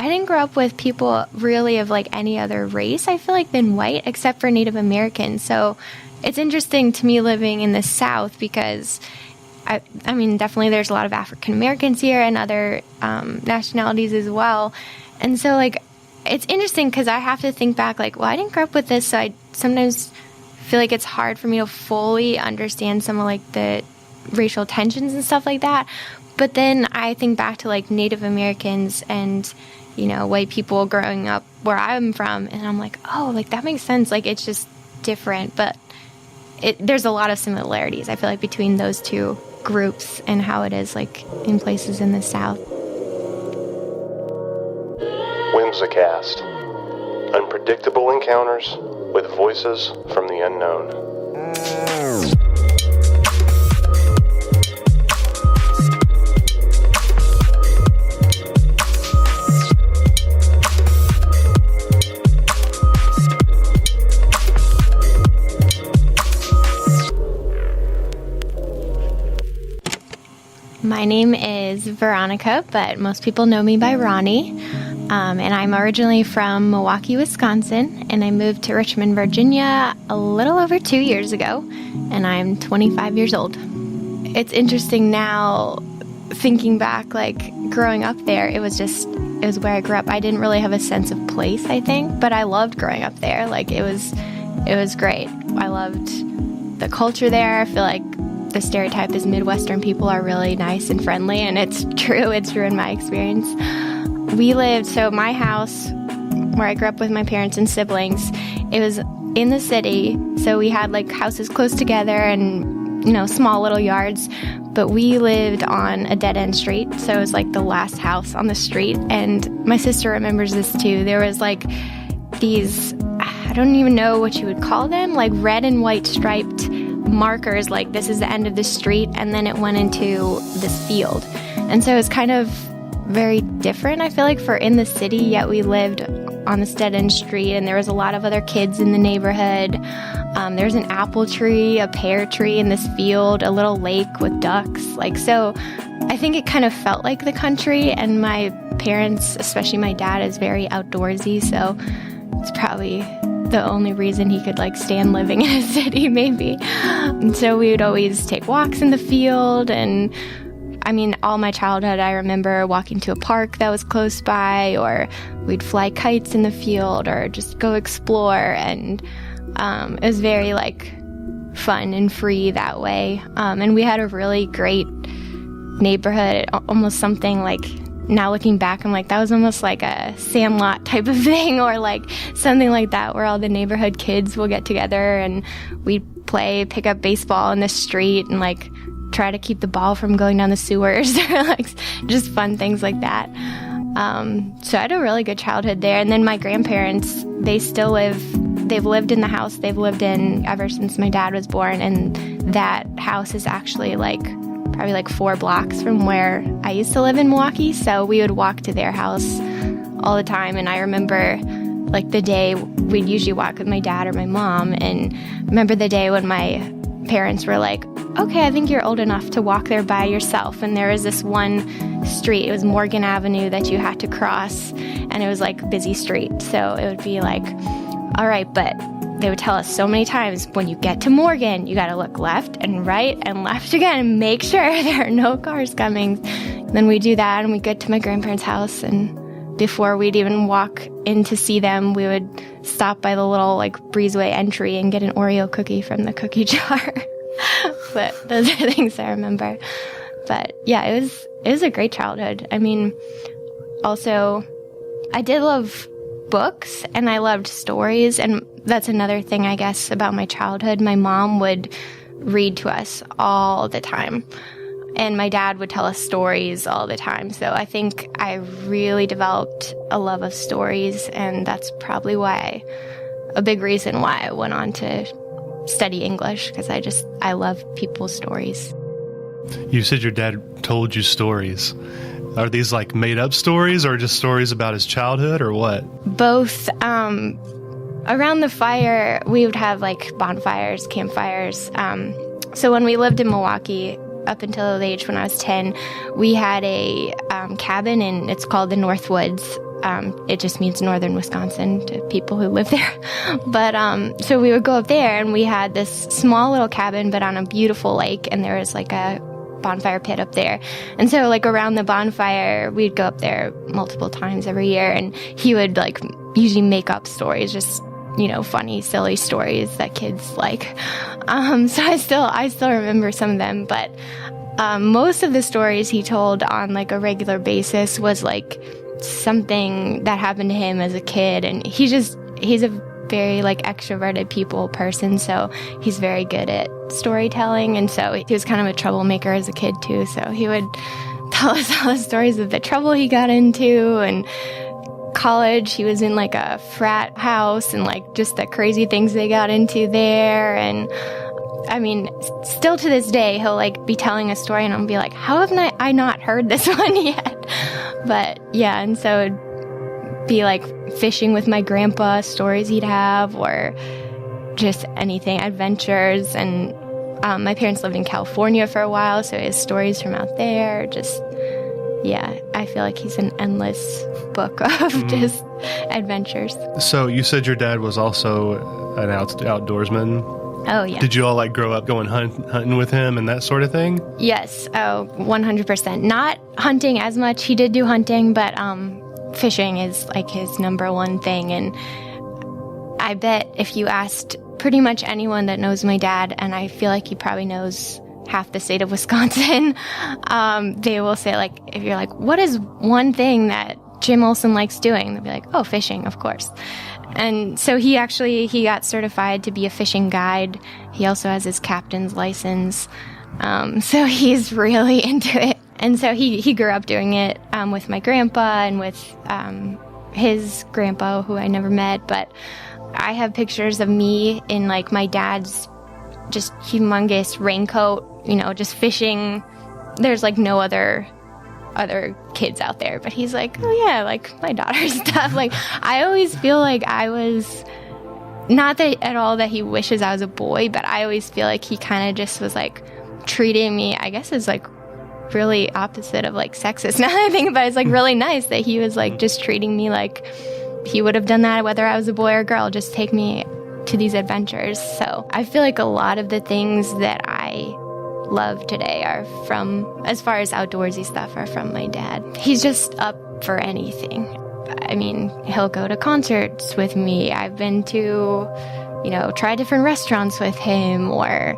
I didn't grow up with people really of like any other race, I feel like, than white, except for Native Americans. So it's interesting to me living in the South because I mean, definitely there's a lot of African Americans here and other nationalities as well. And so, like, it's interesting because I have to think back, like, well, I didn't grow up with this, so I sometimes feel like it's hard for me to fully understand some of, like, the racial tensions and stuff like that. But then I think back to, like, Native Americans and, you know, white people growing up where I'm from, and I'm like, oh, like, that makes sense. Like, it's just different. But there's a lot of similarities, I feel like, between those two groups and how it is, like, in places in the South. Whimsicast. Unpredictable encounters with voices from the unknown. My name is Veronica, but most people know me by Roni. And I'm originally from Milwaukee, Wisconsin, and I moved to Richmond, Virginia a little over 2 years ago, and I'm 25 years old. It's interesting now, thinking back, like, growing up there, it was where I grew up. I didn't really have a sense of place, I think, but I loved growing up there. Like, it was great. I loved the culture there. I feel like the stereotype is Midwestern people are really nice and friendly, and it's true in my experience. So my house, where I grew up with my parents and siblings, it was in the city, so we had, like, houses close together and, you know, small little yards, but we lived on a dead-end street, so it was, like, the last house on the street, and my sister remembers this, too. There was, like, these, I don't even know what you would call them, like, red and white striped markers, like, this is the end of the street, and then it went into this field, and so it was kind of very different, I feel like, for in the city, yet we lived on this dead-end street, and there was a lot of other kids in the neighborhood. There's an apple tree, a pear tree in this field, a little lake with ducks. Like, so I think it kind of felt like the country, and my parents, especially my dad, is very outdoorsy, so it's probably the only reason he could, like, stand living in a city, maybe. And so we would always take walks in the field, and I mean, all my childhood, I remember walking to a park that was close by, or we'd fly kites in the field, or just go explore, and it was very, like, fun and free that way. And we had a really great neighborhood, almost something like, now looking back, I'm like, that was almost like a Sandlot type of thing, or like something like that, where all the neighborhood kids will get together and we'd pick up baseball in the street and, like, try to keep the ball from going down the sewers, or, like, just fun things like that. So I had a really good childhood there. And then my grandparents, they've lived in the house they've lived in ever since my dad was born, and that house is actually, like, probably, like, 4 blocks from where I used to live in Milwaukee, so we would walk to their house all the time. And I remember, like, the day we'd usually walk with my dad or my mom, and remember the day when my parents were like, okay, I think you're old enough to walk there by yourself. And there was this one street, it was Morgan Avenue, that you had to cross, and it was, like, busy street. So it would be like, all right, but they would tell us so many times, when you get to Morgan, you got to look left and right and left again and make sure there are no cars coming. And then we do that, and we get to my grandparents' house, and before we'd even walk in to see them, we would stop by the little, like, breezeway entry and get an Oreo cookie from the cookie jar. But those are things I remember. But yeah, it was a great childhood. I mean, also, I did love books, and I loved stories, and that's another thing, I guess, about my childhood. My mom would read to us all the time, and my dad would tell us stories all the time. So I think I really developed a love of stories, and that's probably a big reason why I went on to study English, because I love people's stories. You said your dad told you stories. Are these, like, made-up stories, or just stories about his childhood, or what? Both. Around the fire, we would have, like, bonfires, campfires. So when we lived in Milwaukee, up until the age when I was 10, we had a cabin, and it's called the North Woods. It just means northern Wisconsin to people who live there. But so we would go up there, and we had this small little cabin, but on a beautiful lake, and there was like a bonfire pit up there. And so like around the bonfire, we'd go up there multiple times every year, and he would like usually make up stories, just, you know, funny, silly stories that kids like. So I still remember some of them, but most of the stories he told on like a regular basis was like something that happened to him as a kid. And he's a very like extroverted people person, so he's very good at storytelling. And so he was kind of a troublemaker as a kid too, so he would tell us all the stories of the trouble he got into. And college, he was in like a frat house, and like just the crazy things they got into there. And I mean, still to this day, he'll like be telling a story, and I'll be like, how have I not heard this one yet? But yeah, and so it'd be like fishing with my grandpa, stories he'd have, or just anything, adventures. And my parents lived in California for a while, so his stories from out there, just, yeah, I feel like he's an endless book of just adventures. So you said your dad was also an outdoorsman? Oh, yeah. Did you all like grow up going hunting with him and that sort of thing? Yes. Oh, 100%. Not hunting as much. He did do hunting, but fishing is like his number one thing. And I bet if you asked pretty much anyone that knows my dad, and I feel like he probably knows half the state of Wisconsin, they will say, like, if you're like, what is one thing that Jim Olsen likes doing? They'll be like, oh, fishing, of course. And so he got certified to be a fishing guide. He also has his captain's license. So he's really into it. And so he grew up doing it with my grandpa and with his grandpa, who I never met. But I have pictures of me in like my dad's just humongous raincoat, you know, just fishing. There's like no other kids out there, but he's like, oh yeah, like my daughter's stuff. Like, I always feel like I was, not that at all that he wishes I was a boy, but I always feel like he kind of just was like treating me, I guess, as like really opposite of like sexist. Now that I think about it, it's like really nice that he was like just treating me like he would have done that whether I was a boy or a girl, just take me to these adventures. So I feel like a lot of the things that I love today are from, as far as outdoorsy stuff, are from my dad. He's just up for anything. I mean, he'll go to concerts with me. I've been to, you know, try different restaurants with him, or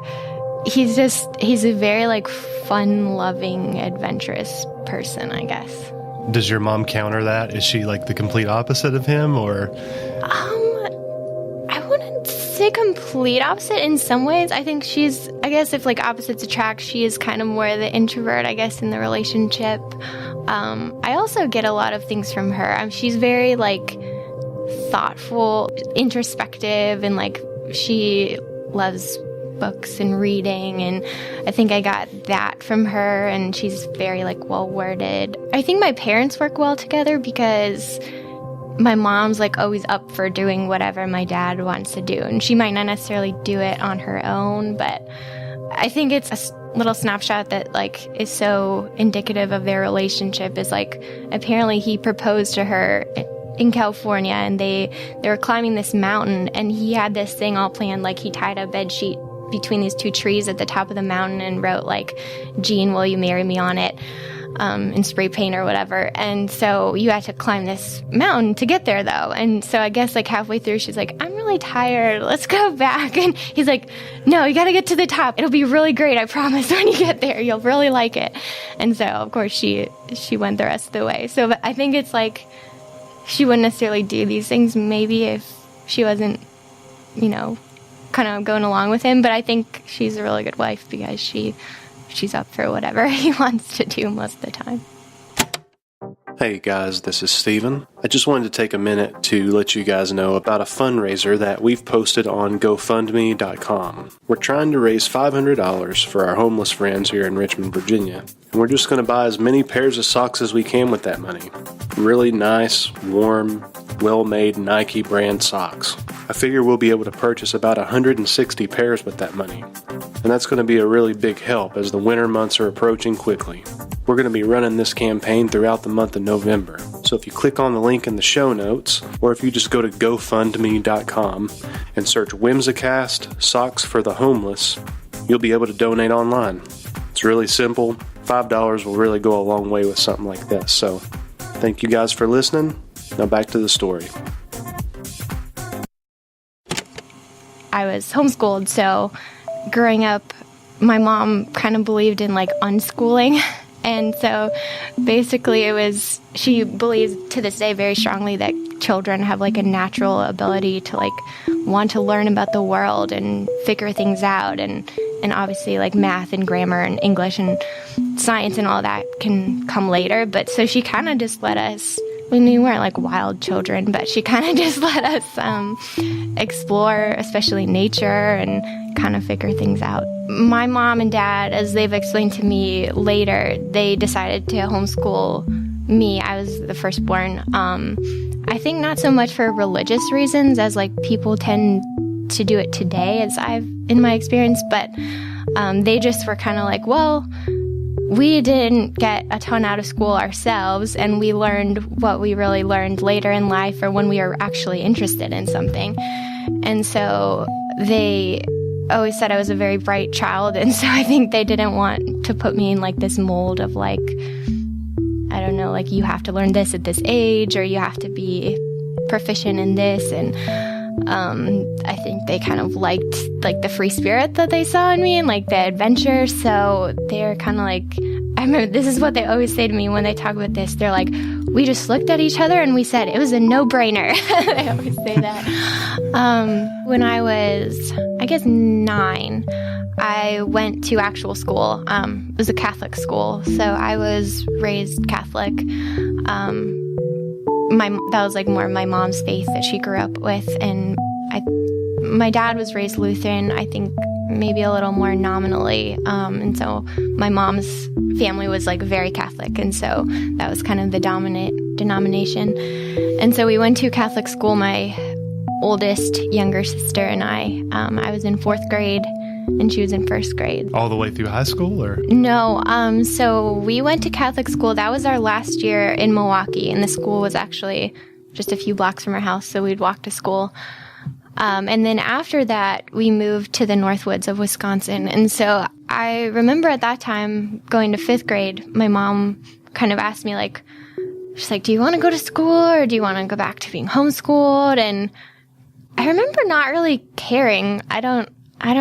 he's a very like fun-loving, adventurous person, I guess. Does your mom counter that? Is she like the complete opposite of him, or? I wouldn't say complete opposite in some ways. I think I guess if like opposites attract, she is kind of more the introvert, I guess, in the relationship. I also get a lot of things from her. She's very like thoughtful, introspective, and like she loves books and reading, and I think I got that from her. And she's very like well-worded. I think my parents work well together because my mom's like always up for doing whatever my dad wants to do, and she might not necessarily do it on her own, but I think it's a little snapshot that like is so indicative of their relationship. Is like, apparently he proposed to her in California, and they were climbing this mountain, and he had this thing all planned. Like, he tied a bed sheet between these two trees at the top of the mountain and wrote like, Jean, will you marry me on it, in spray paint or whatever. And so you had to climb this mountain to get there, though. And so I guess like halfway through, she's like, I'm really tired, let's go back. And he's like, no, you gotta get to the top, it'll be really great, I promise. When you get there, you'll really like it. And so of course she went the rest of the way. So I think it's like, she wouldn't necessarily do these things maybe if she wasn't, you know, kind of going along with him. But I think she's a really good wife because she's up for whatever he wants to do most of the time. Hey guys, this is Steven. I just wanted to take a minute to let you guys know about a fundraiser that we've posted on GoFundMe.com. We're trying to raise $500 for our homeless friends here in Richmond, Virginia. And we're just going to buy as many pairs of socks as we can with that money. Really nice, warm, well-made Nike brand socks. I figure we'll be able to purchase about 160 pairs with that money. And that's going to be a really big help as the winter months are approaching quickly. We're going to be running this campaign throughout the month of November. So if you click on the link in the show notes, or if you just go to GoFundMe.com and search Whimsicast Socks for the Homeless, you'll be able to donate online. It's really simple. $5 will really go a long way with something like this. So thank you guys for listening. Now back to the story. I was homeschooled, so growing up, my mom kind of believed in like unschooling. And so basically she believes to this day very strongly that children have like a natural ability to like want to learn about the world and figure things out. And obviously like math and grammar and English and science and all that can come later. But so she kind of just let us, we weren't like wild children, but she kind of just let us explore, especially nature, and kind of figure things out. My mom and dad, as they've explained to me later, they decided to homeschool me. I was the firstborn. I think not so much for religious reasons as like people tend to do it today, as in my experience, but they just were kind of like, well, we didn't get a ton out of school ourselves, and we learned what we really learned later in life or when we were actually interested in something. And so they always said I was a very bright child, and so I think they didn't want to put me in like this mold of like, I don't know, like you have to learn this at this age or you have to be proficient in this. And I think they kind of liked like the free spirit that they saw in me and like the adventure. So they're kind of like, I remember this is what they always say to me when they talk about this. They're like, we just looked at each other and we said it was a no-brainer. They always say that. When I was, I guess, 9, I went to actual school. It was a Catholic school, so I was raised Catholic. That was like more of my mom's faith that she grew up with, and my dad was raised Lutheran, I think maybe a little more nominally, and so my mom's family was like very Catholic, and so that was kind of the dominant denomination. And so we went to Catholic school, my oldest younger sister and I was in 4th grade and she was in 1st grade. All the way through high school, or? No, so we went to Catholic school. That was our last year in Milwaukee, and the school was actually just a few blocks from our house, so we'd walk to school. And then after that, we moved to the Northwoods of Wisconsin. And so I remember at that time going to 5th grade, my mom kind of asked me like, she's like, do you want to go to school or do you want to go back to being homeschooled? And I remember not really caring. I don't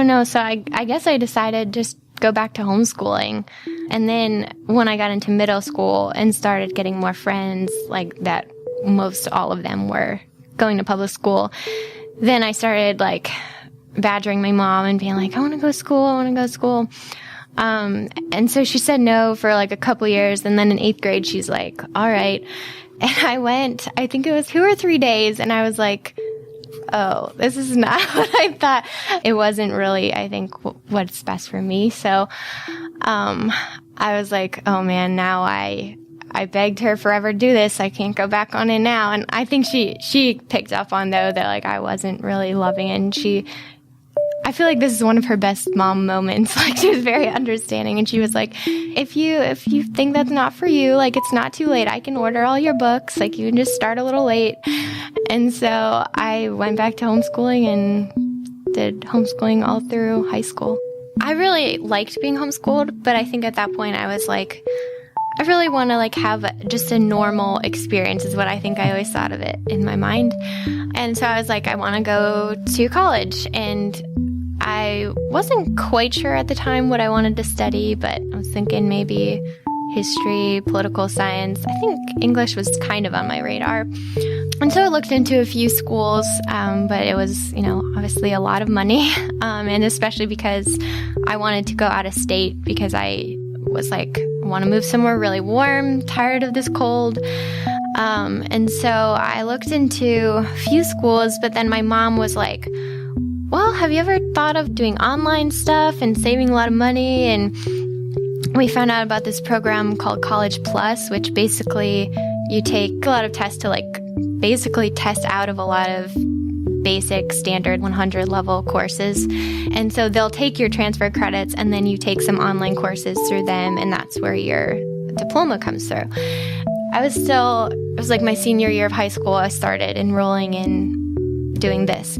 know. So I guess I decided just go back to homeschooling. And then when I got into middle school and started getting more friends, like that, most all of them were going to public school, then I started like badgering my mom and being like, I want to go to school. And so she said no for like a couple years. And then in 8th grade, she's like, all right. And I went, I think it was 2 or 3 days. And I was like, oh, this is not what I thought. It wasn't really, I think, what's best for me. So I was like, oh man, now I begged her forever to do this. I can't go back on it now. And I think she picked up on, though, that like I wasn't really loving it. And I feel like this is one of her best mom moments. Like, she was very understanding, and she was like, if you think that's not for you, like, it's not too late. I can order all your books. Like, you can just start a little late. And so I went back to homeschooling and did homeschooling all through high school. I really liked being homeschooled, but I think at that point I was like, I really want to like have just a normal experience is what I think I always thought of it in my mind. And so I was like, I want to go to college, and I wasn't quite sure at the time what I wanted to study, but I was thinking maybe history, political science. I think English was kind of on my radar. And so I looked into a few schools, but it was, obviously a lot of money, and especially because I wanted to go out of state because I was like, I want to move somewhere really warm, tired of this cold. And so I looked into a few schools, but then my mom was like, well, have you ever thought of doing online stuff and saving a lot of money? And we found out about this program called College Plus, which basically you take a lot of tests to like basically test out of a lot of basic standard 100 level courses. And so they'll take your transfer credits and then you take some online courses through them, and that's where your diploma comes through. I was still was like my senior year of high school, I started enrolling in doing this.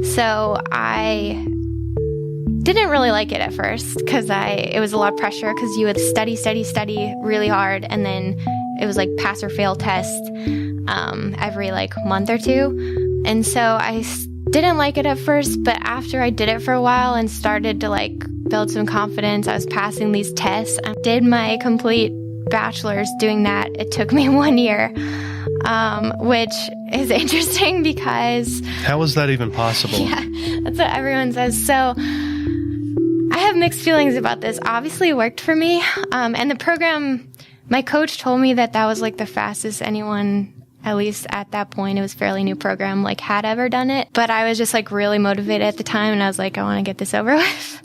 So I didn't really like it at first because it was a lot of pressure because you would study really hard, and then it was like pass or fail test every like month or two. And so I didn't like it at first, but after I did it for a while and started to like build some confidence, I was passing these tests. I did my complete bachelor's doing that. It took me 1 year, which is interesting because... How was that even possible? Yeah, that's what everyone says. So I have mixed feelings about this. Obviously, it worked for me. And the program, my coach told me that was like the fastest anyone, at least at that point, it was a fairly new program, like had ever done it. But I was just like really motivated at the time, and I was like, I want to get this over with.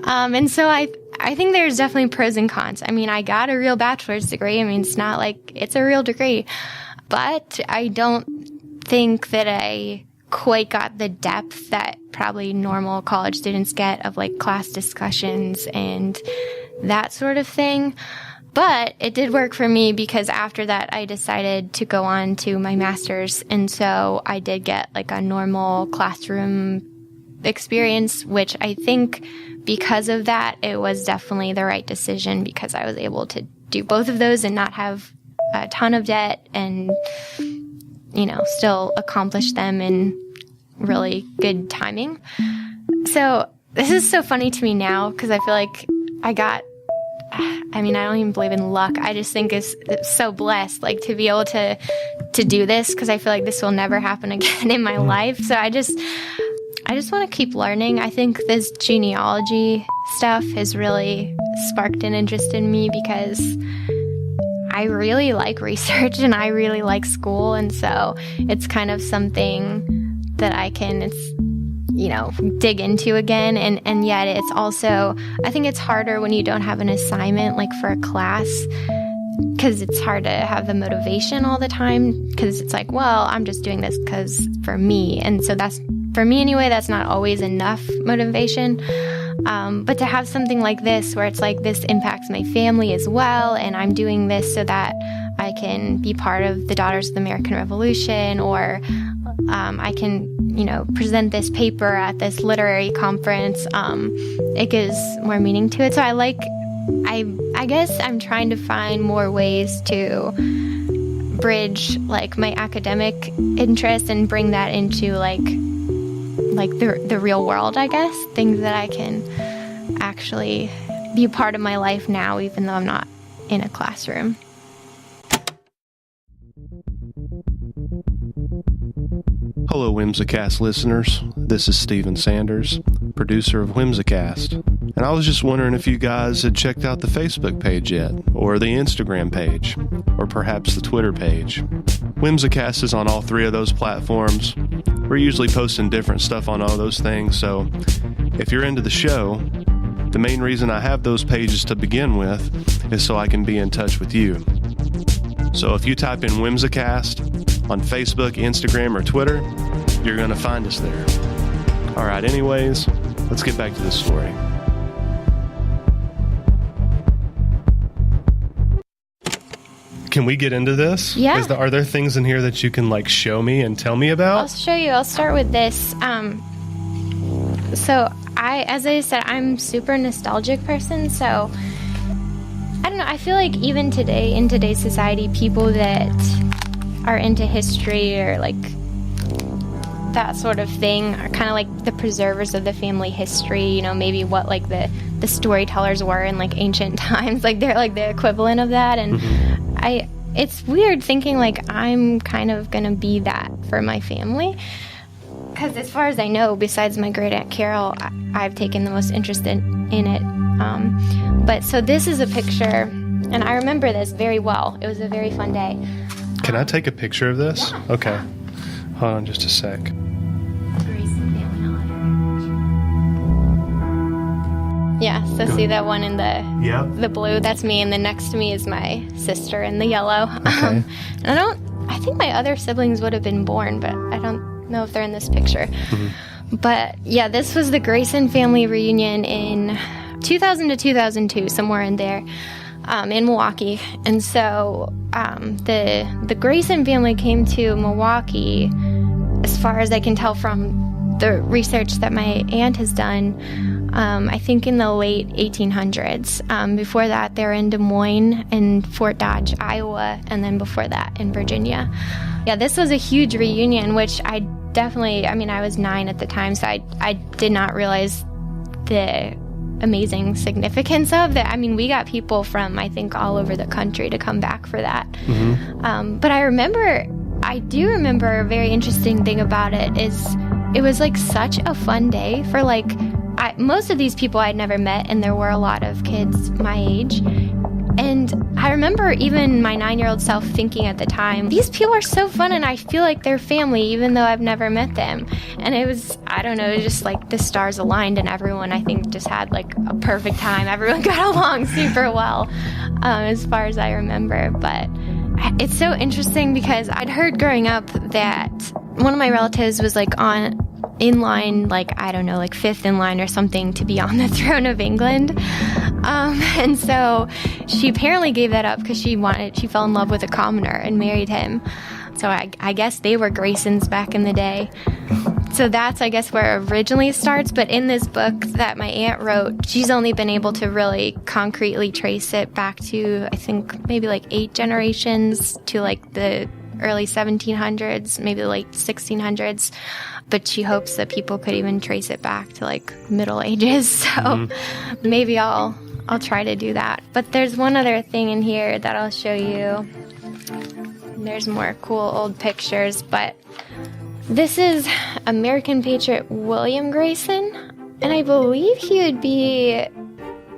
And so I think there's definitely pros and cons. I mean, I got a real bachelor's degree. I mean, it's not like it's a real degree, but I don't think that I quite got the depth that probably normal college students get of like class discussions and that sort of thing. But it did work for me because after that, I decided to go on to my master's. And so I did get like a normal classroom experience, which I think because of that, it was definitely the right decision because I was able to do both of those and not have a ton of debt and, you know, still accomplish them in really good timing. So this is so funny to me now because I feel like I don't even believe in luck. I just think it's so blessed, like to be able to do this because I feel like this will never happen again in my life. So I just want to keep learning. I think this genealogy stuff has really sparked an interest in me because I really like research and I really like school. And so it's kind of something that I can, dig into again. And yet it's also, I think it's harder when you don't have an assignment like for a class because it's hard to have the motivation all the time because it's like, well, I'm just doing this because for me. And so that's, for me anyway, that's not always enough motivation. But to have something like this where it's like this impacts my family as well, and I'm doing this so that I can be part of the Daughters of the American Revolution, or I can, present this paper at this literary conference, it gives more meaning to it. So I guess I'm trying to find more ways to bridge like my academic interest and bring that into like the real world, I guess, things that I can actually be a part of my life now, even though I'm not in a classroom. Hello, Whimsicast listeners. This is Steven Sanders, producer of Whimsicast. And I was just wondering if you guys had checked out the Facebook page yet, or the Instagram page, or perhaps the Twitter page. Whimsicast is on all three of those platforms. We're usually posting different stuff on all those things, so if you're into the show, the main reason I have those pages to begin with is so I can be in touch with you. So if you type in Whimsicast on Facebook, Instagram, or Twitter, you're going to find us there. All right, anyways, let's get back to the story. Can we get into this? Yeah. Are there things in here that you can like show me and tell me about? I'll show you. I'll start with this. So as I said, I'm a super nostalgic person. So I don't know. I feel like even today, in today's society, people that are into history or like that sort of thing are kind of like the preservers of the family history, maybe what like the storytellers were in like ancient times. Like they're like the equivalent of that. And it's weird thinking like I'm kind of going to be that for my family. Because as far as I know, besides my great aunt Carol, I've taken the most interest in it. But so this is a picture, and I remember this very well. It was a very fun day. Can I take a picture of this? Yeah. Okay. Hold on just a sec. Grayson family. Yeah, so see that one in the blue? That's me, and then next to me is my sister in the yellow. Okay. And I think my other siblings would have been born, but I don't know if they're in this picture. Mm-hmm. But yeah, this was the Grayson family reunion in 2000 to 2002, somewhere in there. in Milwaukee. And so the Grayson family came to Milwaukee, as far as I can tell from the research that my aunt has done, I think in the late 1800s. Before that, they were in Des Moines and Fort Dodge, Iowa, and then before that in Virginia. Yeah, this was a huge reunion, which I was 9 at the time, so I did not realize the amazing significance of that. I mean, we got people from, I think, all over the country to come back for that. Mm-hmm. But I do remember a very interesting thing about it is it was like such a fun day for most of these people I'd never met, and there were a lot of kids my age. And I remember even my 9-year-old self thinking at the time, these people are so fun and I feel like they're family even though I've never met them. And it was, I don't know, just like the stars aligned and everyone, I think, just had like a perfect time. Everyone got along super well, as far as I remember. But it's so interesting because I'd heard growing up that one of my relatives was like in line, fifth in line or something to be on the throne of England. And so she apparently gave that up because she fell in love with a commoner and married him. So I guess they were Graysons back in the day. So that's, I guess, where it originally starts. But in this book that my aunt wrote, she's only been able to really concretely trace it back to, I think, maybe 8 generations to the early 1700s, maybe the late 1600s. But she hopes that people could even trace it back to Middle Ages. So maybe I'll try to do that. But there's one other thing in here that I'll show you. There's more cool old pictures, but this is American patriot William Grayson, and I believe he would be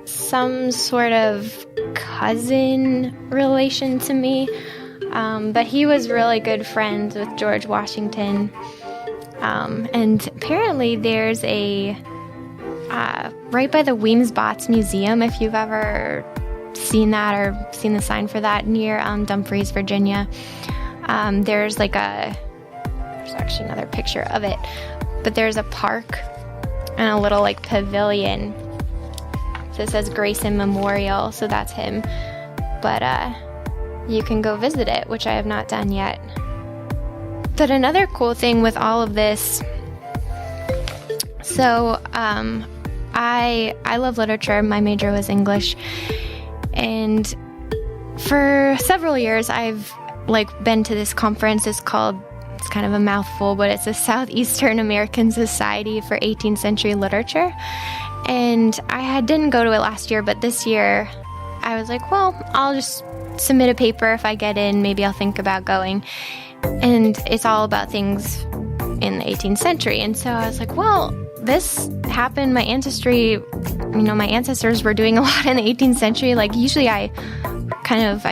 some sort of cousin relation to me, but he was really good friends with George Washington, and apparently there's a right by the Weems-Botts Museum, if you've ever seen that or seen the sign for that, near Dumfries, Virginia. There's actually another picture of it, but there's a park and a little pavilion. So it says Grayson Memorial, so that's him. But you can go visit it, which I have not done yet. But another cool thing with all of this, so I love literature. My major was English, and for several years I've been to this conference. It's kind of a mouthful, but it's the Southeastern American Society for 18th Century Literature. And I didn't go to it last year, but this year I was like, well, I'll just submit a paper. If I get in, maybe I'll think about going. And it's all about things in the 18th century. And so I was like, well, this happened. My ancestors were doing a lot in the 18th century. Usually I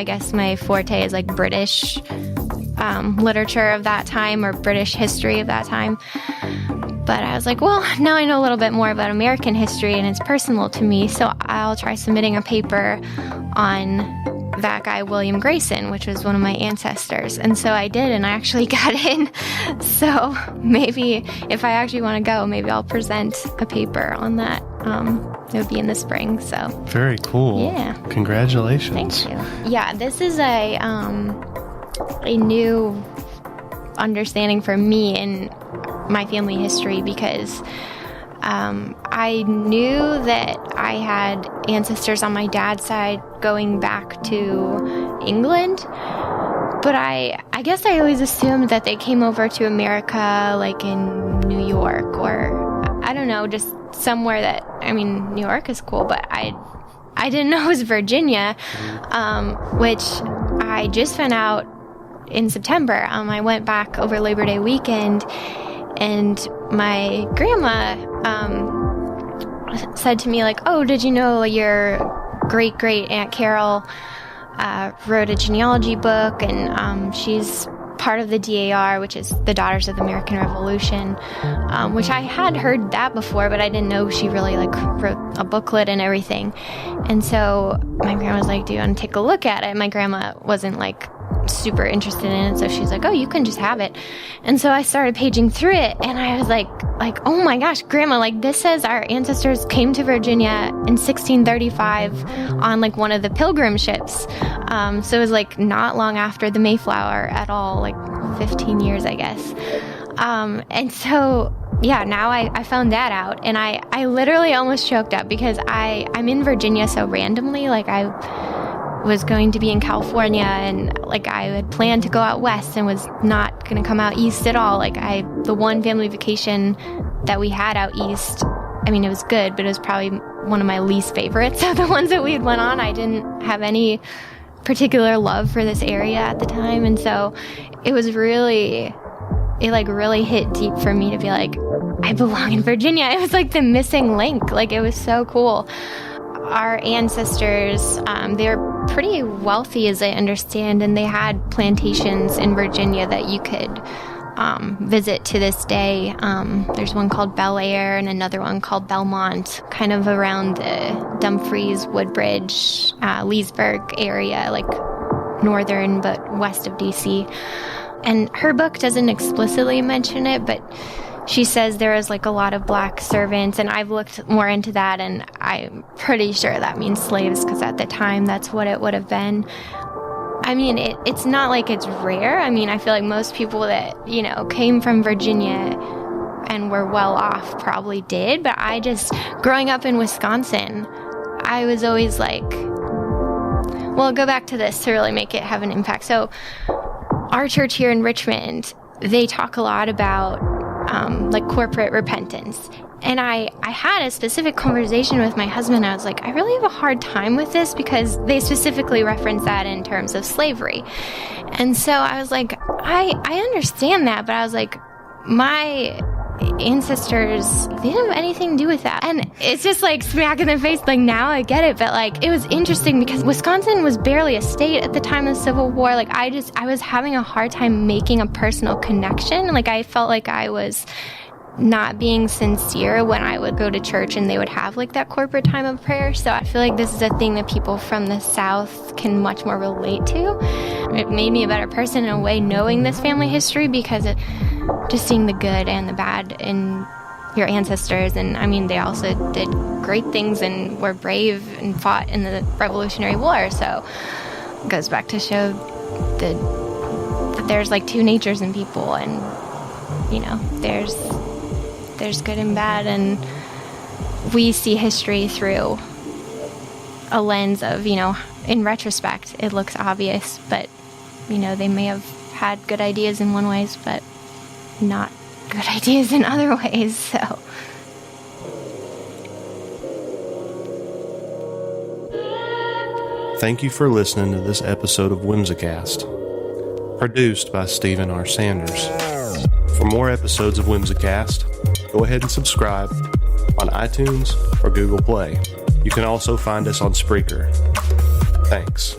guess my forte is British literature of that time or British history of that time. But I was like, well, now I know a little bit more about American history and it's personal to me, so I'll try submitting a paper on that guy, William Grayson, which was one of my ancestors. And so I did, and I actually got in. So maybe if I actually want to go, maybe I'll present a paper on that. It would be in the spring, so. Very cool. Yeah. Congratulations. Thank you. Yeah, this is a new understanding for me in my family history because I knew that I had ancestors on my dad's side going back to England, but I guess I always assumed that they came over to America in New York or I don't know, just somewhere that, New York is cool, but I didn't know it was Virginia, which I just found out in September. I went back over Labor Day weekend, and my grandma said to me, oh, did you know your great-great Aunt Carol wrote a genealogy book, and she's part of the DAR, which is the Daughters of the American Revolution, which I had heard that before, but I didn't know she really wrote a booklet and everything. And so my grandma was like, do you want to take a look at it? My grandma wasn't super interested in it. So she's like, oh, you can just have it. And so I started paging through it, and I was like, oh my gosh, Grandma, like this says our ancestors came to Virginia in 1635 on like one of the pilgrim ships. So it was like not long after the Mayflower at all, like 15 years, I guess. And so, yeah, now I found that out, and I literally almost choked up because I'm in Virginia so randomly. Like I was going to be in California, and like I had planned to go out west and was not going to come out east at all. Like the one family vacation that we had out east, I mean, it was good, but it was probably one of my least favorites of the ones that we had went on. I didn't have any particular love for this area at the time, and so it was really hit deep for me to be like, I belong in Virginia. It was like the missing link. Like it was so cool. Our ancestors, they're pretty wealthy as I understand, and they had plantations in Virginia that you could visit to this day. There's one called Bel Air and another one called Belmont, kind of around the Dumfries, Woodbridge, Leesburg area, like northern but west of DC. And her book doesn't explicitly mention it, but she says there was like a lot of black servants, and I've looked more into that, and I'm pretty sure that means slaves, because at the time that's what it would have been. I mean, it's not like it's rare. I mean, I feel like most people that, came from Virginia and were well off probably did, but growing up in Wisconsin, I was always like, well, I'll go back to this to really make it have an impact. So our church here in Richmond, they talk a lot about like corporate repentance. And I had a specific conversation with my husband. I was like, I really have a hard time with this because they specifically reference that in terms of slavery. And so I was like, I understand that, but I was like, my ancestors, they didn't have anything to do with that. And it's just like smack in the face. Like now I get it, but like it was interesting because Wisconsin was barely a state at the time of the Civil War. Like I was having a hard time making a personal connection. Like I felt like I was not being sincere when I would go to church and they would have like that corporate time of prayer. So I feel like this is a thing that people from the South can much more relate to. It made me a better person in a way, knowing this family history, because just seeing the good and the bad in your ancestors. And I mean, they also did great things and were brave and fought in the Revolutionary War. So it goes back to show that there's like two natures in people, and there's good and bad, and we see history through a lens of, in retrospect, it looks obvious, but, they may have had good ideas in one ways, but not good ideas in other ways, so. Thank you for listening to this episode of Whimsicast, produced by Stephen R. Sanders. For more episodes of Whimsicast, go ahead and subscribe on iTunes or Google Play. You can also find us on Spreaker. Thanks.